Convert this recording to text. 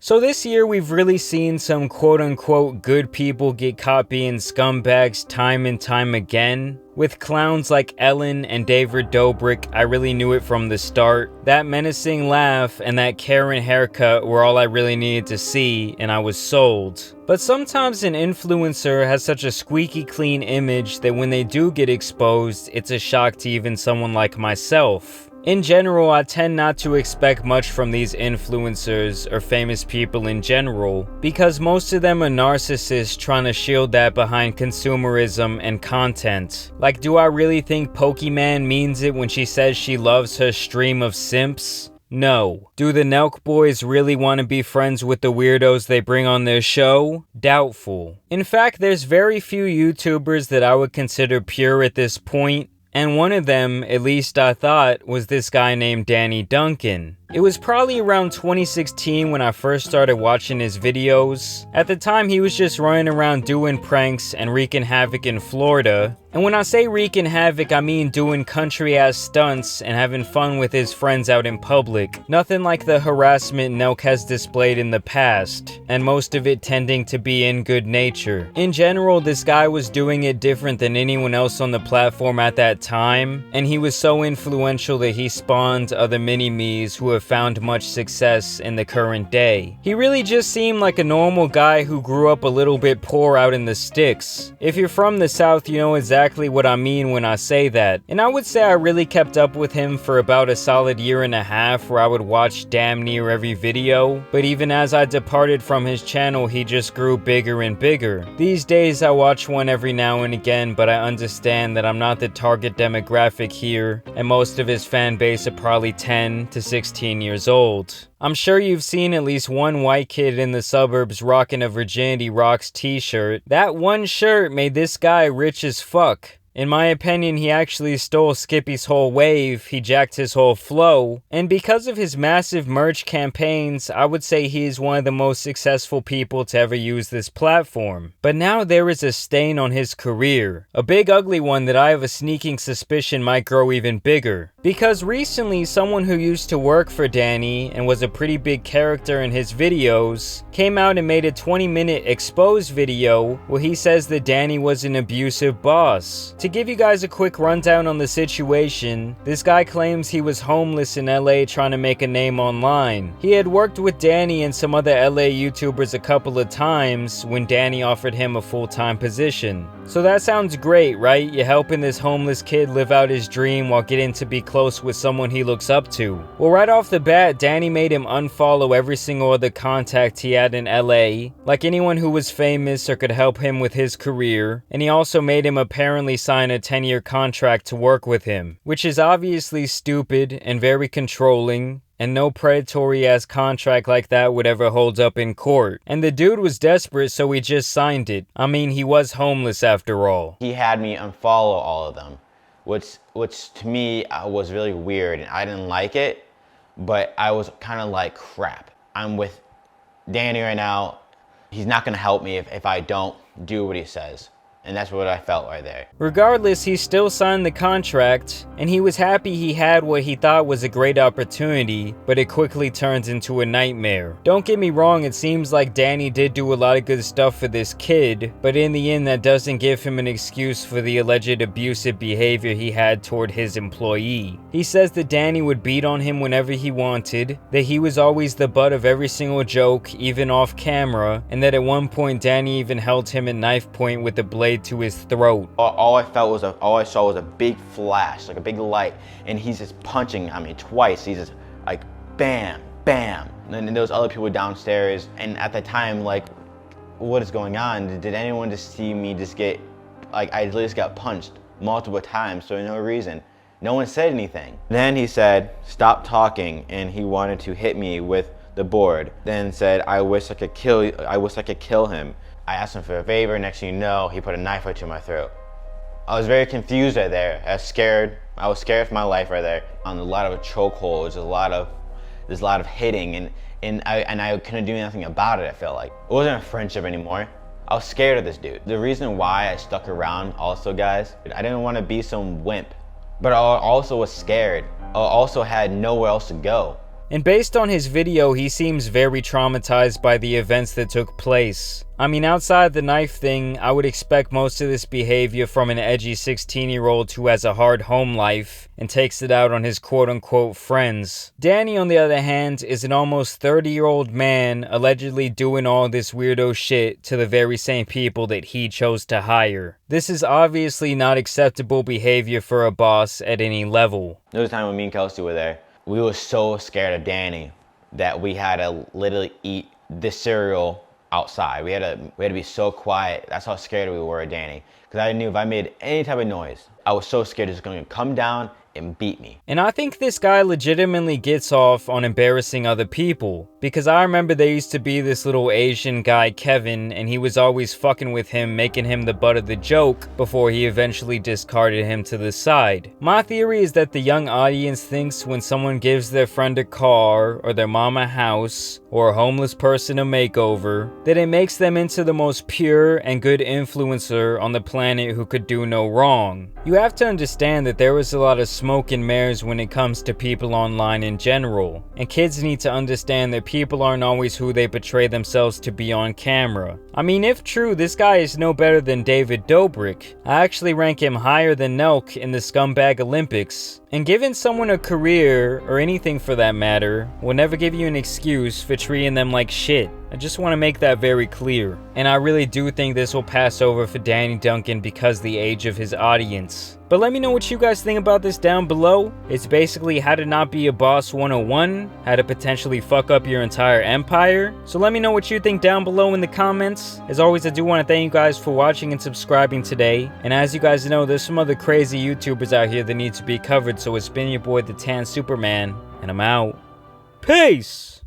So this year we've really seen some quote-unquote good people get caught being scumbags time and time again. With clowns like Ellen and David Dobrik, I really knew it from the start. That menacing laugh and that Karen haircut were all I really needed to see, and I was sold. But sometimes an influencer has such a squeaky clean image that when they do get exposed, it's a shock to even someone like myself. In general, I tend not to expect much from these influencers or famous people in general, because most of them are narcissists trying to shield that behind consumerism and content. Like, do I really think Pokemon means it when she says she loves her stream of simps? No. Do the Nelk boys really want to be friends with the weirdos they bring on their show? Doubtful. In fact, there's very few YouTubers that I would consider pure at this point. And one of them, at least I thought, was this guy named Duncan. It was probably around 2016 when I first started watching his videos. At the time, he was just running around doing pranks and wreaking havoc in Florida. And when I say wreaking havoc, I mean doing country-ass stunts and having fun with his friends out in public. Nothing like the harassment Nelk has displayed in the past, and most of it tending to be in good nature. In general, this guy was doing it different than anyone else on the platform at that time, and he was so influential that he spawned other mini-me's who have found much success in the current day. He really just seemed like a normal guy who grew up a little bit poor out in the sticks. If you're from the South, you know exactly what I mean when I say that. And I would say I really kept up with him for about a solid year and a half, where I would watch damn near every video. But even as I departed from his channel, he just grew bigger and bigger. These days I watch one every now and again, but I understand that I'm not the target demographic here, and most of his fan base are probably 10 to 16 years old. I'm sure you've seen at least one white kid in the suburbs rocking a Virginity Rocks t-shirt. That one shirt made this guy rich as fuck. In my opinion, he actually stole Skippy's whole wave, he jacked his whole flow, and because of his massive merch campaigns, I would say he is one of the most successful people to ever use this platform. But now there is a stain on his career, a big ugly one that I have a sneaking suspicion might grow even bigger. Because recently, someone who used to work for Danny and was a pretty big character in his videos came out and made a 20-minute exposed video where he says that Danny was an abusive boss. To give you guys a quick rundown on the situation, this guy claims he was homeless in LA trying to make a name online. He had worked with Danny and some other LA YouTubers a couple of times when Danny offered him a full-time position. So that sounds great, right? You're helping this homeless kid live out his dream while getting to be close with someone he looks up to. Well, right off the bat, Danny made him unfollow every single other contact he had in LA, like anyone who was famous or could help him with his career, and he also made him apparently sign a 10-year contract to work with him, which is obviously stupid and very controlling, and no predatory-ass contract like that would ever hold up in court. And the dude was desperate, so he just signed it. I mean, he was homeless after all. He had me unfollow all of them, which to me was really weird, and I didn't like it, but I was kind of like, crap. I'm with Danny right now. He's not gonna help me if I don't do what he says. And that's what I felt right there. Regardless, he still signed the contract, and he was happy he had what he thought was a great opportunity, but it quickly turns into a nightmare. Don't get me wrong, it seems like Danny did do a lot of good stuff for this kid, but in the end that doesn't give him an excuse for the alleged abusive behavior he had toward his employee. He says that Danny would beat on him whenever he wanted, that he was always the butt of every single joke, even off camera, and that at one point Danny even held him at knife point with the blade to his throat. All I saw was a big flash, like a big light, and he's just punching at me twice. He's just like bam, bam. And then there was other people downstairs, and at the time, like, what is going on? Did anyone just see me just get, like, I just got punched multiple times for no reason. No one said anything. Then he said, stop talking, and he wanted to hit me with the board. Then said, I wish I could kill him. I asked him for a favor, next thing you know, he put a knife right to my throat. I was very confused right there. I was scared for my life right there. On a lot of chokeholds, there's a lot of hitting, and I couldn't do nothing about it, I felt like. It wasn't a friendship anymore. I was scared of this dude. The reason why I stuck around also, guys, I didn't want to be some wimp, but I also was scared. I also had nowhere else to go. And based on his video, he seems very traumatized by the events that took place. I mean, outside the knife thing, I would expect most of this behavior from an edgy 16-year-old who has a hard home life and takes it out on his quote-unquote friends. Danny, on the other hand, is an almost 30-year-old man allegedly doing all this weirdo shit to the very same people that he chose to hire. This is obviously not acceptable behavior for a boss at any level. There was a time when me and Kelsey were there. We were so scared of Danny that we had to literally eat this cereal outside. We had to be so quiet. That's how scared we were of Danny. Because I knew if I made any type of noise, I was so scared he was going to come down and beat me. And I think this guy legitimately gets off on embarrassing other people, because I remember there used to be this little Asian guy, Kevin, and he was always fucking with him, making him the butt of the joke before he eventually discarded him to the side. My theory is that the young audience thinks when someone gives their friend a car, or their mom a house, or a homeless person a makeover, that it makes them into the most pure and good influencer on the planet who could do no wrong. You have to understand that there was a lot of smoke and mirrors when it comes to people online in general, and kids need to understand that people aren't always who they portray themselves to be on camera. I mean, if true, this guy is no better than David Dobrik. I actually rank him higher than Nelk in the Scumbag Olympics. And giving someone a career, or anything for that matter, will never give you an excuse for treating them like shit. I just want to make that very clear. And I really do think this will pass over for Danny Duncan because the age of his audience. But let me know what you guys think about this down below. It's basically how to not be a boss 101, how to potentially fuck up your entire empire. So let me know what you think down below in the comments. As always, I do want to thank you guys for watching and subscribing today. And as you guys know, there's some other crazy YouTubers out here that need to be covered. So it's been your boy, the Tan Superman, and I'm out. Peace!